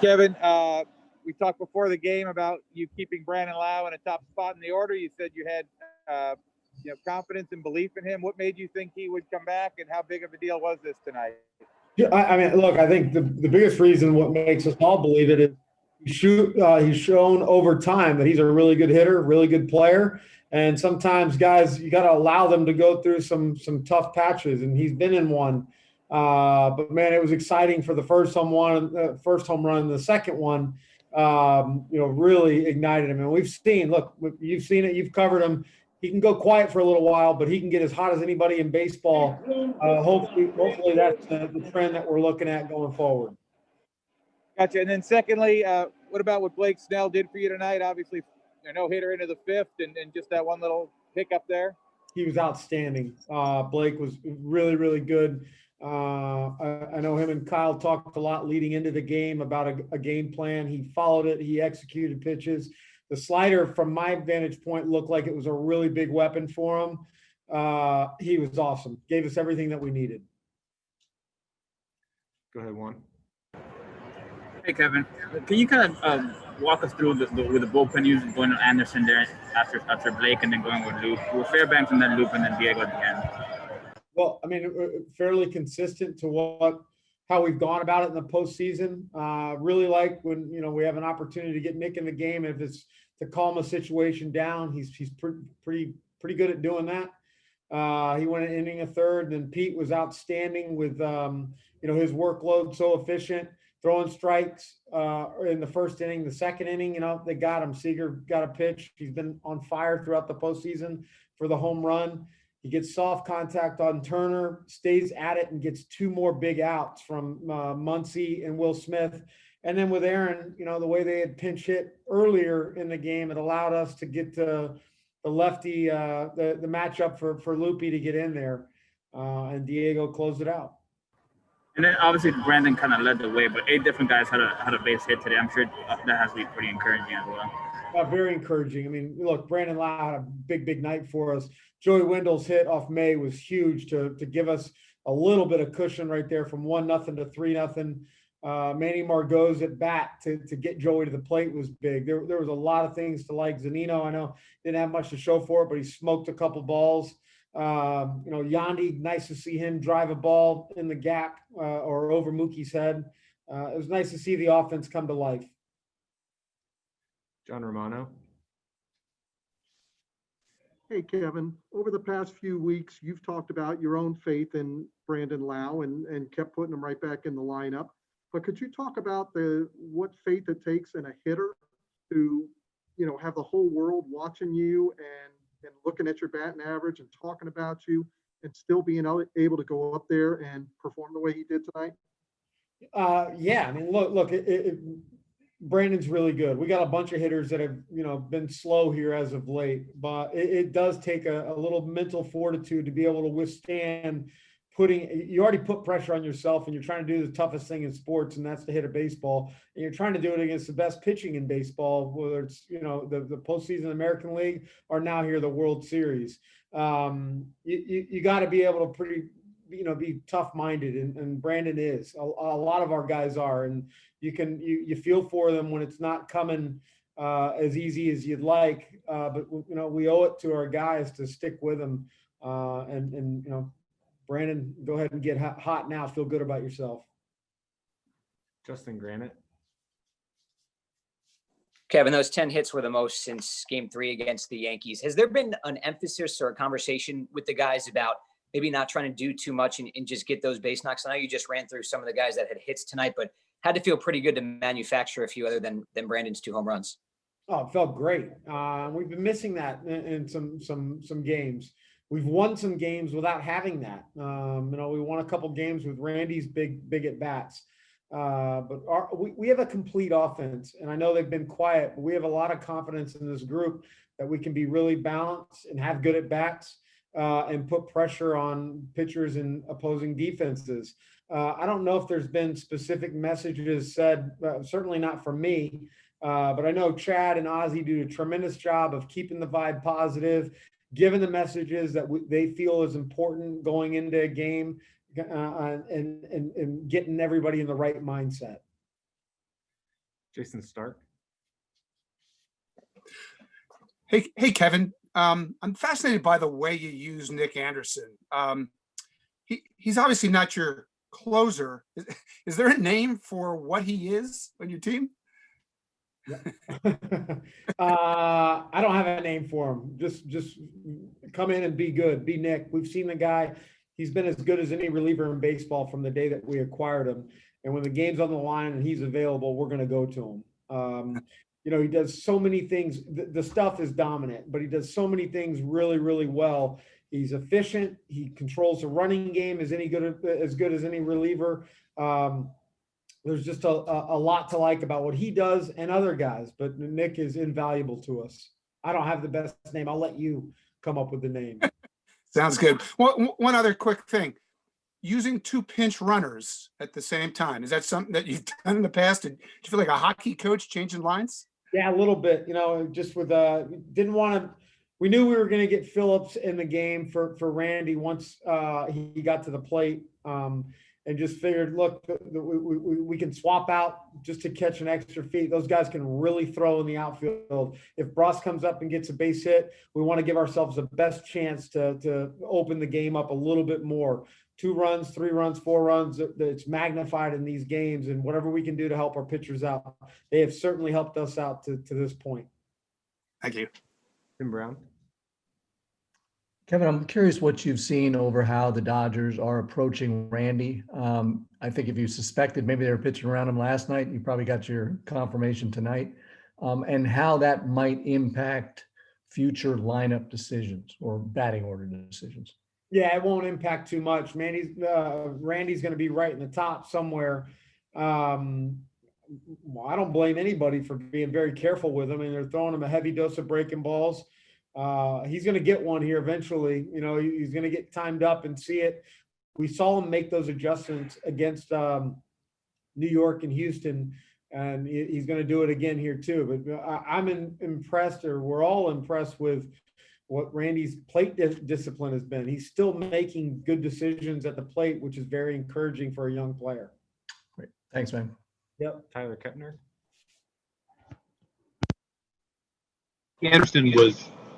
Kevin. We talked before the game about you keeping Brandon Lowe in a top spot in the order. You said you had confidence and belief in him. What made you think he would come back, and how big of a deal was this tonight? Yeah, I mean, look, I think the biggest reason what makes us all believe it is he's shown over time that he's a really good hitter, really good player. And sometimes guys, you got to allow them to go through some tough patches, and he's been in one. But man, it was exciting for the first home run, and the second one, really ignited him. And we've seen, look, you've seen it, you've covered him. He can go quiet for a little while, but he can get as hot as anybody in baseball. Hopefully that's the trend that we're looking at going forward. Gotcha. And then secondly, what about what Blake Snell did for you tonight? Obviously, no hitter into the fifth, and just that one little hiccup there. He was outstanding. Blake was really, really good. I know him and Kyle talked a lot leading into the game about a game plan. He followed it. He executed pitches. The slider, from my vantage point, looked like it was a really big weapon for him. He was awesome. Gave us everything that we needed. Go ahead, Juan. Hey, Kevin. Can you kind of walk us through with the bullpen using going to Anderson there after Blake and then going with Lowe? With Fairbanks and then Lowe and then Diego at the end. Well, I mean, fairly consistent to how we've gone about it in the postseason. Really like when, we have an opportunity to get Nick in the game. If it's to calm a situation down, he's pretty good at doing that. He went an inning, a third, and then Pete was outstanding with, his workload so efficient, throwing strikes in the first inning. The second inning, they got him. Seager got a pitch. He's been on fire throughout the postseason for the home run. He gets soft contact on Turner, stays at it, and gets two more big outs from Muncy and Will Smith. And then with Aaron, the way they had pinch hit earlier in the game, it allowed us to get the lefty, the matchup for Loopy to get in there. And Diego closed it out. And then obviously Brandon kind of led the way, but 8 different guys had a base hit today. I'm sure that has to be pretty encouraging as well. Very encouraging. I mean, look, Brandon Lowe had a big night for us. Joey Wendell's hit off May was huge to give us a little bit of cushion right there from 1-0 to 3-0. Manny Margot's at bat to get Joey to the plate was big. There was a lot of things to like. Zanino, I know, didn't have much to show for it, but he smoked a couple balls. Yandy, nice to see him drive a ball in the gap or over Mookie's head. It was nice to see the offense come to life. John Romano. Hey, Kevin, over the past few weeks, you've talked about your own faith in Brandon Lowe and kept putting him right back in the lineup. But could you talk about what faith it takes in a hitter to, have the whole world watching you and looking at your batting average and talking about you and still being able to go up there and perform the way he did tonight? Yeah, I mean, look, Brandon's really good. We got a bunch of hitters that have, been slow here as of late, but it does take a little mental fortitude to be able to withstand you already put pressure on yourself and you're trying to do the toughest thing in sports, and that's to hit a baseball. And you're trying to do it against the best pitching in baseball, whether it's, the postseason American League or now here, the World Series. You got to be able to be tough-minded, and Brandon is. A lot of our guys are, and you feel for them when it's not coming as easy as you'd like. But we owe it to our guys to stick with them. Brandon, go ahead and get hot now. Feel good about yourself. Justin Granite. Kevin, those 10 hits were the most since Game 3 against the Yankees. Has there been an emphasis or a conversation with the guys about maybe not trying to do too much and just get those base knocks? I know you just ran through some of the guys that had hits tonight, but had to feel pretty good to manufacture a few other than Brandon's 2 home runs. Oh, it felt great. We've been missing that in some games. We've won some games without having that. We won a couple games with Randy's big at bats. But we have a complete offense, and I know they've been quiet, but we have a lot of confidence in this group that we can be really balanced and have good at bats and put pressure on pitchers and opposing defenses. I don't know if there's been specific messages said, certainly not from me, but I know Chad and Ozzie do a tremendous job of keeping the vibe positive, giving the messages that they feel is important going into a game, and getting everybody in the right mindset. Jason Stark. Hey, Kevin. I'm fascinated by the way you use Nick Anderson. He's obviously not your closer. Is there a name for what he is on your team? I don't have a name for him. Just come in and be good. Be Nick. We've seen the guy. He's been as good as any reliever in baseball from the day that we acquired him. And when the game's on the line and he's available, we're going to go to him. He does so many things. The stuff is dominant, but he does so many things really, really well. He's efficient. He controls the running game as good as any reliever. There's just a lot to like about what he does and other guys, but Nick is invaluable to us. I don't have the best name. I'll let you come up with the name. Sounds good. One other quick thing. Using 2 pinch runners at the same time, is that something that you've done in the past? Did you feel like a hockey coach changing lines? Yeah, a little bit, just with we knew we were going to get Phillips in the game for Randy once he got to the plate, and just figured, look, we can swap out just to catch an extra feet. Those guys can really throw in the outfield. If Bross comes up and gets a base hit, we want to give ourselves the best chance to open the game up a little bit more. 2 runs, 3 runs, 4 runs, it's magnified in these games, and whatever we can do to help our pitchers out, they have certainly helped us out to this point. Thank you. Tim Brown. Kevin, I'm curious what you've seen over how the Dodgers are approaching Randy. I think if you suspected maybe they were pitching around him last night, you probably got your confirmation tonight, and how that might impact future lineup decisions or batting order decisions. Yeah, it won't impact too much. Randy's going to be right in the top somewhere. I don't blame anybody for being very careful with him, and they're throwing him a heavy dose of breaking balls. He's going to get one here eventually. He's going to get timed up and see it. We saw him make those adjustments against New York and Houston, and he's going to do it again here too. But I'm impressed, or we're all impressed with what Randy's plate discipline has been. He's still making good decisions at the plate, which is very encouraging for a young player. Great. Thanks, man. Yep. Tyler Kepner. Anderson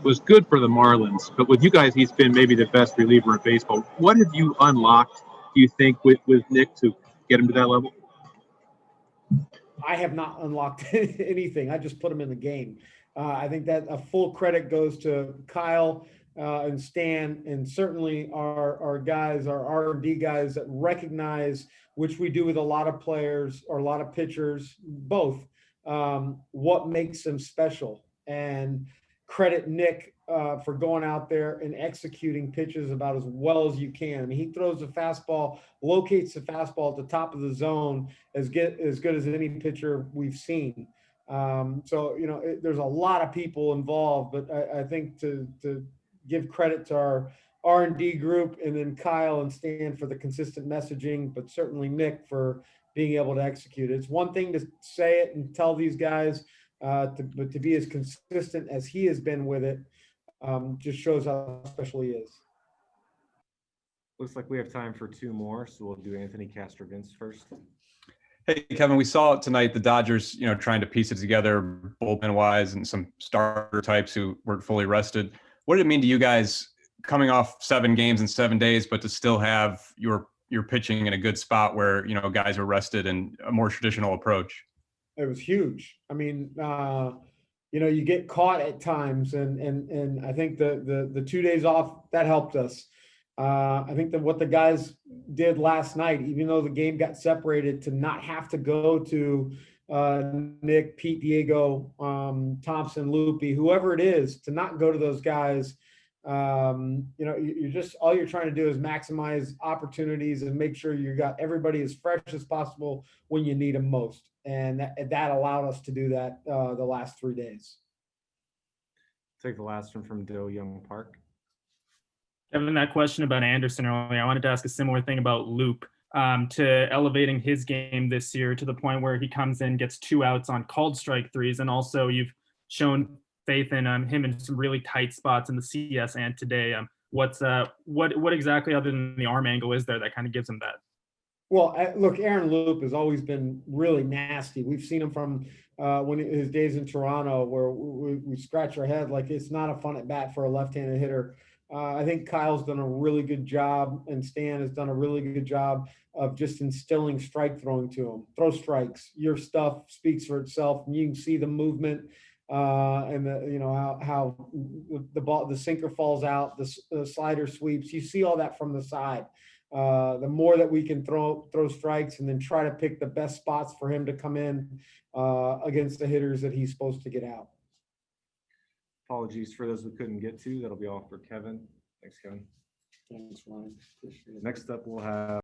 was good for the Marlins, but with you guys, he's been maybe the best reliever in baseball. What have you unlocked, do you think, with Nick to get him to that level? I have not unlocked anything. I just put him in the game. I think that a full credit goes to Kyle and Stan, and certainly our guys, our R&D guys that recognize, which we do with a lot of players or a lot of pitchers, both, what makes them special. And credit Nick for going out there and executing pitches about as well as you can. I mean, he throws the fastball, locates the fastball at the top of the zone as good as any pitcher we've seen. There's a lot of people involved, but I think to give credit to our R&D group, and then Kyle and Stan for the consistent messaging, but certainly Nick for being able to execute it. It's one thing to say it and tell these guys, but to be as consistent as he has been with it just shows how special he is. Looks like we have time for 2 more, so we'll do Anthony Castro-Vince first. Hey, Kevin, we saw tonight the Dodgers, trying to piece it together bullpen-wise and some starter types who weren't fully rested. What did it mean to you guys coming off 7 games in 7 days, but to still have your pitching in a good spot where, guys were rested and a more traditional approach? It was huge. I mean, you get caught at times, and I think the 2 days off, that helped us. I think that what the guys did last night, even though the game got separated, to not have to go to Nick, Pete, Diego, Thompson, Loopy, whoever it is, to not go to those guys. You're just, all you're trying to do is maximize opportunities and make sure you got everybody as fresh as possible when you need them most. And that allowed us to do that the last 3 days. Take the last one from Doe Young Park. Kevin, that question about Anderson earlier, I wanted to ask a similar thing about Loop, to elevating his game this year to the point where he comes in, gets 2 outs on called strike threes, and also you've shown faith in him in some really tight spots in the CS and today. What exactly, other than the arm angle, is there that kind of gives him that? Well, look, Aaron Loop has always been really nasty. We've seen him from his days in Toronto, where we scratch our head like it's not a fun at bat for a left-handed hitter. I think Kyle's done a really good job, and Stan has done a really good job of just instilling strike throwing to him. Throw strikes. Your stuff speaks for itself, and you can see the movement and how the ball, the sinker falls out, the slider sweeps. You see all that from the side. The more that we can throw strikes and then try to pick the best spots for him to come in against the hitters that he's supposed to get out. Apologies for those we couldn't get to. That'll be all for Kevin. Thanks, Kevin. Thanks, Ryan. Appreciate it. Next up, we'll have